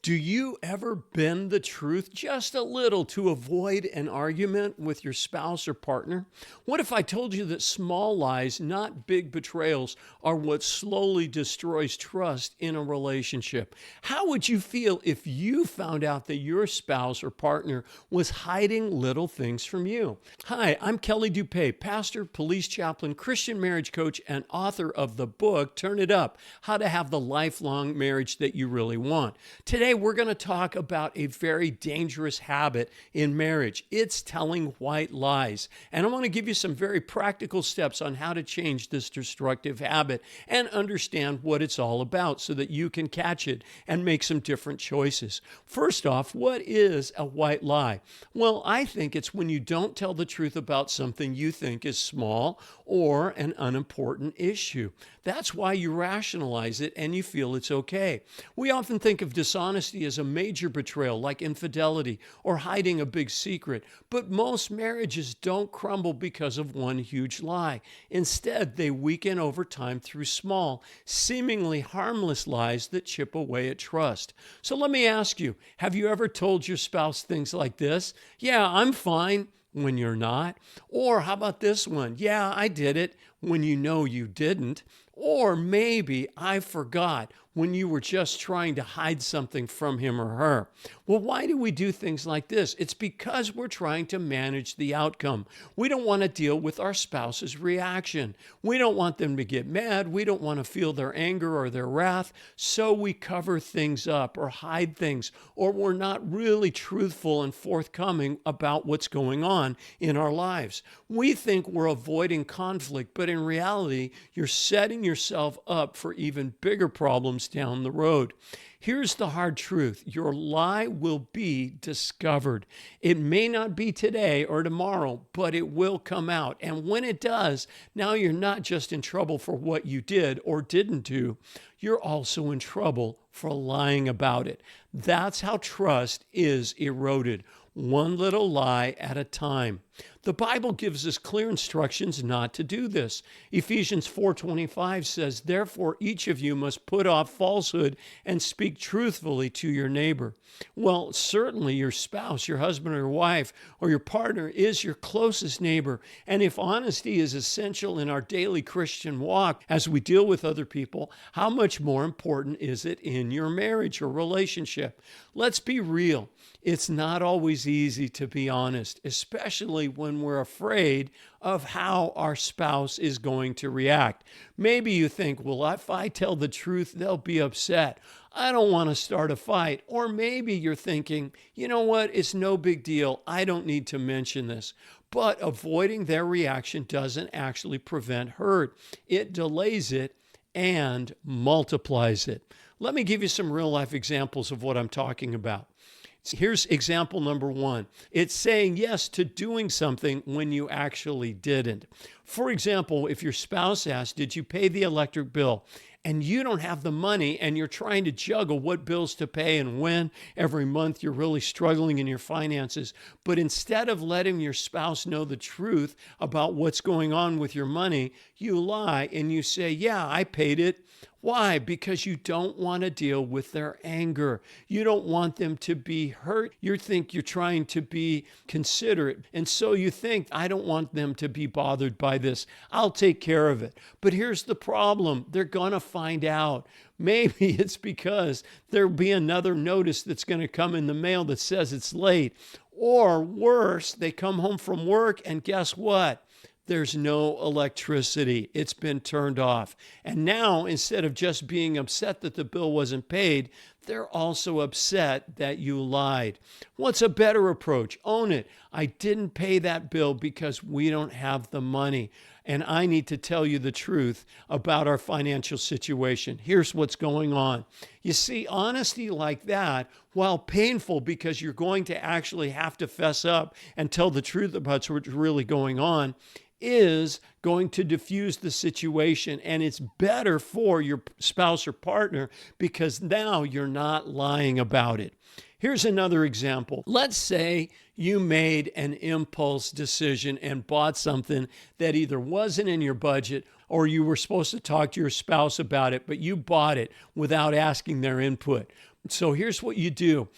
Do you ever bend the truth just a little to avoid an argument with your spouse or partner? What if I told you that small lies, not big betrayals, are what slowly destroys trust in a relationship? How would you feel if you found out that your spouse or partner was hiding little things from you? Hi, I'm Kelly DuPay, pastor, police chaplain, Christian marriage coach, and author of the book, Turn It Up, How to Have the Lifelong Marriage That You Really Want. Today, we're going to talk about a very dangerous habit in marriage. It's telling white lies. And I want to give you some very practical steps on how to change this destructive habit and understand what it's all about so that you can catch it and make some different choices. First off, what is a white lie? Well, I think it's when you don't tell the truth about something you think is small or an unimportant issue. That's why you rationalize it and you feel it's okay. We often think of dishonesty as a major betrayal, like infidelity or hiding a big secret, but most marriages don't crumble because of one huge lie. Instead, they weaken over time through small, seemingly harmless lies that chip away at trust. So let me ask you, have you ever told your spouse things like this? Yeah, I'm fine, when you're not. Or how about this one? Yeah, I did it, when you know you didn't. Or maybe I forgot, when you were just trying to hide something from him or her. Well, why do we do things like this? It's because we're trying to manage the outcome. We don't want to deal with our spouse's reaction. We don't want them to get mad. We don't want to feel their anger or their wrath. So we cover things up or hide things, or we're not really truthful and forthcoming about what's going on in our lives. We think we're avoiding conflict, but in reality, you're setting yourself up for even bigger problems down the road. Here's the hard truth. Your lie will be discovered. It may not be today or tomorrow, but it will come out. And when it does, now you're not just in trouble for what you did or didn't do, you're also in trouble for lying about it. That's how trust is eroded, one little lie at a time. The Bible gives us clear instructions not to do this. Ephesians 4:25 says, "Therefore each of you must put off falsehood and speak truthfully to your neighbor." Well, certainly your spouse, your husband or your wife, or your partner is your closest neighbor. And if honesty is essential in our daily Christian walk as we deal with other people, how much more important is it in your marriage or relationship? Let's be real. It's not always easy to be honest, especially when we're afraid of how our spouse is going to react. Maybe you think, well, if I tell the truth, they'll be upset. I don't want to start a fight. Or maybe you're thinking, you know what? It's no big deal. I don't need to mention this. But avoiding their reaction doesn't actually prevent hurt. It delays it and multiplies it. Let me give you some real life examples of what I'm talking about. Here's example number one. It's saying yes to doing something when you actually didn't. For example, if your spouse asks, did you pay the electric bill? And you don't have the money and you're trying to juggle what bills to pay and when. Every month you're really struggling in your finances. But instead of letting your spouse know the truth about what's going on with your money, you lie and you say, yeah, I paid it. Why? Because you don't want to deal with their anger. You don't want them to be hurt. You think you're trying to be considerate. And so you think, I don't want them to be bothered by this. I'll take care of it. But here's the problem. They're going to find out. Maybe it's because there'll be another notice that's going to come in the mail that says it's late. Or worse, they come home from work and guess what? There's no electricity. It's been turned off. And now, instead of just being upset that the bill wasn't paid, they're also upset that you lied. What's a better approach? Own it. I didn't pay that bill because we don't have the money. And I need to tell you the truth about our financial situation. Here's what's going on. You see, honesty like that, while painful because you're going to actually have to fess up and tell the truth about what's really going on, is going to diffuse the situation, and it's better for your spouse or partner because now you're not lying about it. Here's another example. Let's say you made an impulse decision and bought something that either wasn't in your budget or you were supposed to talk to your spouse about it, but you bought it without asking their input. So here's what you do.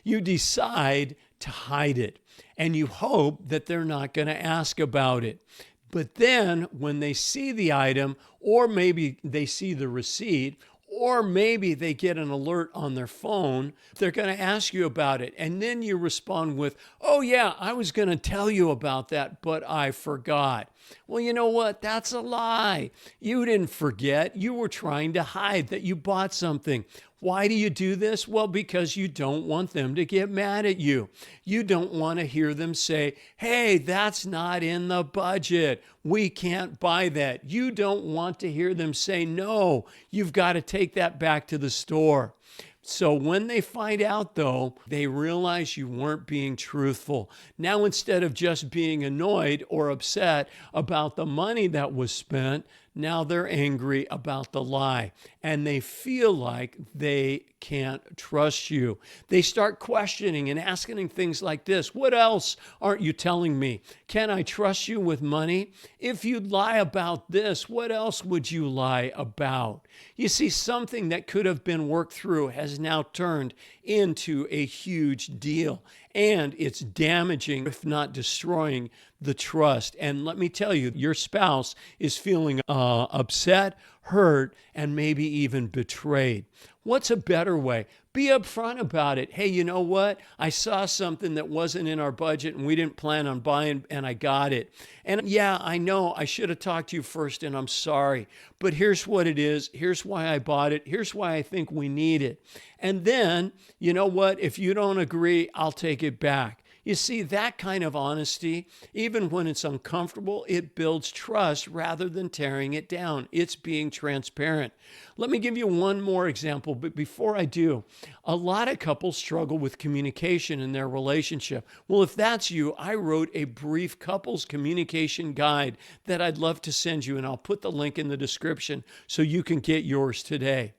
You decide to hide it, and you hope that they're not going to ask about it. But then when they see the item, or maybe they see the receipt, or maybe they get an alert on their phone, they're going to ask you about it. And then you respond with, oh yeah, I was going to tell you about that, but I forgot. Well, you know what? That's a lie. You didn't forget. You were trying to hide that you bought something. Why do you do this? Well, because you don't want them to get mad at you. You don't want to hear them say, hey, that's not in the budget. We can't buy that. You don't want to hear them say, no, you've got to take that back to the store. So when they find out, though, they realize you weren't being truthful. Now, instead of just being annoyed or upset about the money that was spent, now they're angry about the lie, and they feel like they can't trust you. They start questioning and asking things like this. What else aren't you telling me? Can I trust you with money? If you'd lie about this, what else would you lie about? You see, something that could have been worked through has now turned into a huge deal, and it's damaging, if not destroying, the trust. And let me tell you, your spouse is feeling upset, hurt, and maybe even betrayed. What's a better way? Be upfront about it. Hey, you know what? I saw something that wasn't in our budget and we didn't plan on buying, and I got it. And yeah, I know I should have talked to you first, and I'm sorry. But here's what it is. Here's why I bought it. Here's why I think we need it. And then, you know what? If you don't agree, I'll take it back. You see, that kind of honesty, even when it's uncomfortable, it builds trust rather than tearing it down. It's being transparent. Let me give you one more example, but before I do, a lot of couples struggle with communication in their relationship. Well, if that's you, I wrote a brief couples communication guide that I'd love to send you, and I'll put the link in the description so you can get yours today.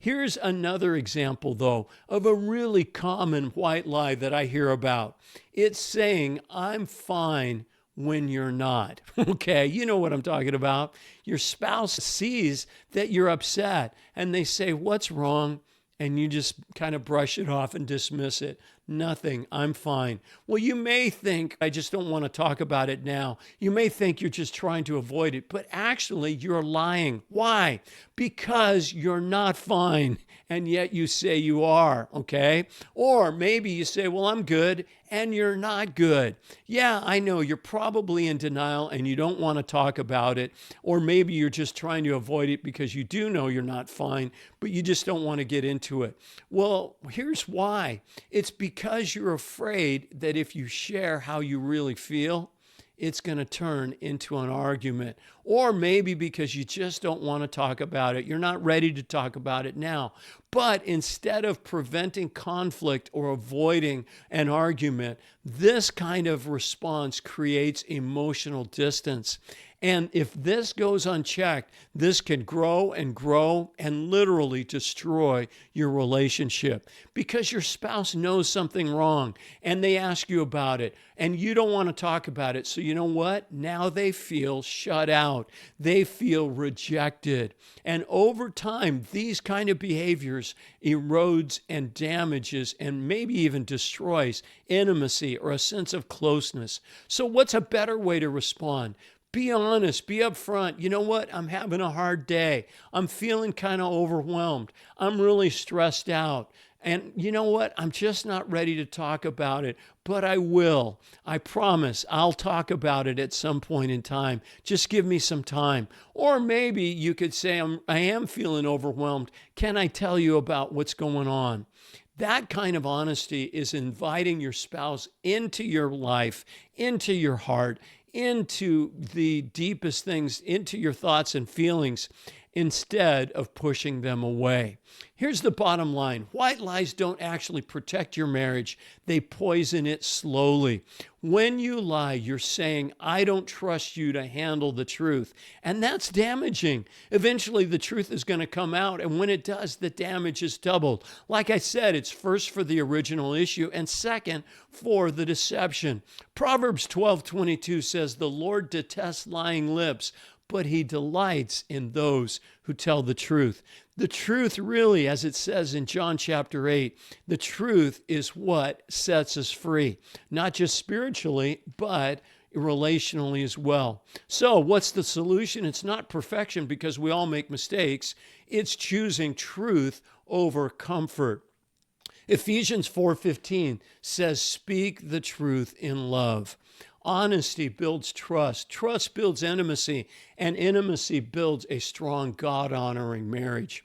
Here's another example, though, of a really common white lie that I hear about. It's saying, I'm fine when you're not. Okay, you know what I'm talking about. Your spouse sees that you're upset, and they say, what's wrong? And you just kind of brush it off and dismiss it. Nothing, I'm fine. Well, you may think, I just don't want to talk about it now. You may think you're just trying to avoid it, but actually you're lying. Why? Because you're not fine, and yet you say you are, okay? Or maybe you say, well, I'm good, and you're not good. Yeah, I know, you're probably in denial and you don't want to talk about it, or maybe you're just trying to avoid it because you do know you're not fine, but you just don't want to get into it. Well, here's why. It's because you're afraid that if you share how you really feel, it's going to turn into an argument. Or maybe because you just don't want to talk about it. You're not ready to talk about it now. But instead of preventing conflict or avoiding an argument, this kind of response creates emotional distance. And if this goes unchecked, this can grow and grow and literally destroy your relationship because your spouse knows something wrong and they ask you about it and you don't want to talk about it. So you know what? Now they feel shut out. They feel rejected. And over time, these kind of behaviors erodes and damages and maybe even destroys intimacy or a sense of closeness. So what's a better way to respond? Be honest, be upfront. You know what? I'm having a hard day. I'm feeling kind of overwhelmed. I'm really stressed out. And you know what? I'm just not ready to talk about it, but I will. I promise I'll talk about it at some point in time. Just give me some time. Or maybe you could say, I am feeling overwhelmed. Can I tell you about what's going on? That kind of honesty is inviting your spouse into your life, into your heart, into the deepest things, into your thoughts and feelings, instead of pushing them away. Here's the bottom line. White lies don't actually protect your marriage. They poison it slowly. When you lie, you're saying, I don't trust you to handle the truth. And that's damaging. Eventually, the truth is going to come out. And when it does, the damage is doubled. Like I said, it's first for the original issue and second for the deception. Proverbs 12:22 says, the Lord detests lying lips, but he delights in those who tell the truth. The truth really, as it says in John chapter 8, the truth is what sets us free, not just spiritually, but relationally as well. So what's the solution? It's not perfection, because we all make mistakes. It's choosing truth over comfort. Ephesians 4:15 says, speak the truth in love. Honesty builds trust. Trust builds intimacy, and intimacy builds a strong, God-honoring marriage.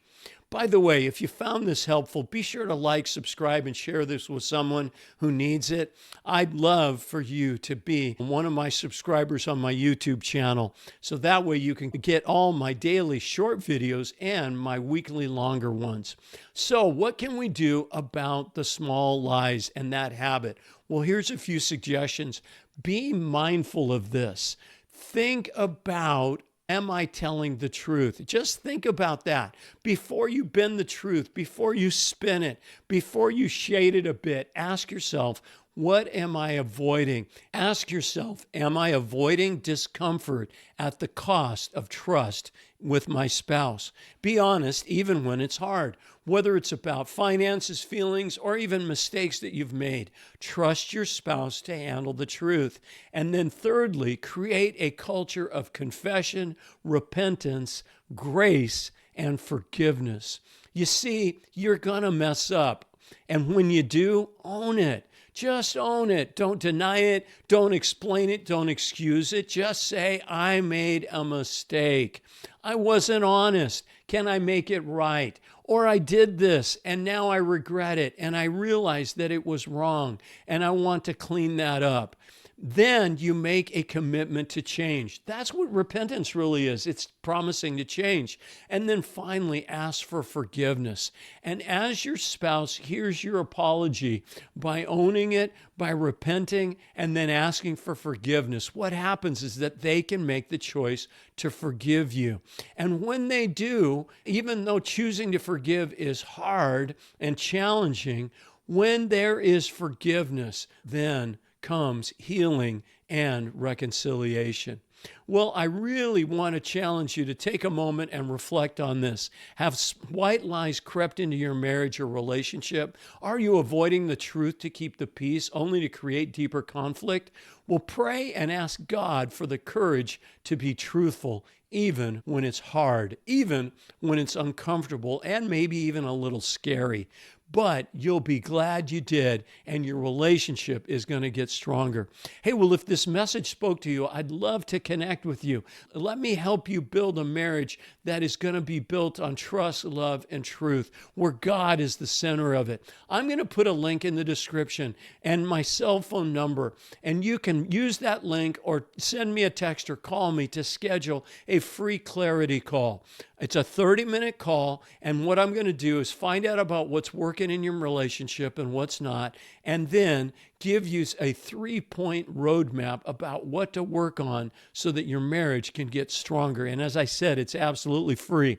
By the way, if you found this helpful, be sure to like, subscribe, and share this with someone who needs it. I'd love for you to be one of my subscribers on my YouTube channel, so that way you can get all my daily short videos and my weekly longer ones. So what can we do about the small lies and that habit? Well, here's a few suggestions. Be mindful of this. Think about, am I telling the truth? Just think about that. Before you bend the truth, before you spin it, before you shade it a bit, ask yourself, what am I avoiding? Ask yourself, am I avoiding discomfort at the cost of trust with my spouse? Be honest, even when it's hard, whether it's about finances, feelings, or even mistakes that you've made. Trust your spouse to handle the truth. And then thirdly, create a culture of confession, repentance, grace, and forgiveness. You see, you're going to mess up. And when you do, own it. Just own it. Don't deny it. Don't explain it. Don't excuse it. Just say, I made a mistake. I wasn't honest. Can I make it right? Or I did this and now I regret it and I realize that it was wrong and I want to clean that up. Then you make a commitment to change. That's what repentance really is. It's promising to change. And then finally, ask for forgiveness. And as your spouse hears your apology, by owning it, by repenting, and then asking for forgiveness, what happens is that they can make the choice to forgive you. And when they do, even though choosing to forgive is hard and challenging, when there is forgiveness, then comes healing and reconciliation. Well, I really want to challenge you to take a moment and reflect on this. Have white lies crept into your marriage or relationship? Are you avoiding the truth to keep the peace, only to create deeper conflict? Well, pray and ask God for the courage to be truthful, even when it's hard, even when it's uncomfortable, and maybe even a little scary. But you'll be glad you did, and your relationship is going to get stronger. Hey, well, if this message spoke to you, I'd love to connect with you. Let me help you build a marriage that is going to be built on trust, love, and truth, where God is the center of it. I'm going to put a link in the description and my cell phone number, and you can use that link or send me a text or call me to schedule a free clarity call. It's a 30-minute call, and what I'm going to do is find out about what's working in your relationship and what's not, and then give you a 3-point roadmap about what to work on so that your marriage can get stronger. And as I said, it's absolutely free.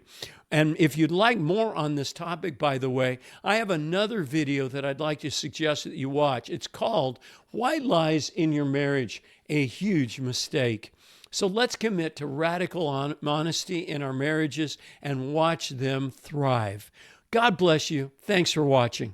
And if you'd like more on this topic, by the way, I have another video that I'd like to suggest that you watch. It's called White Lies in Your Marriage, a Huge Mistake. So let's commit to radical honesty in our marriages and watch them thrive. God bless you. Thanks for watching.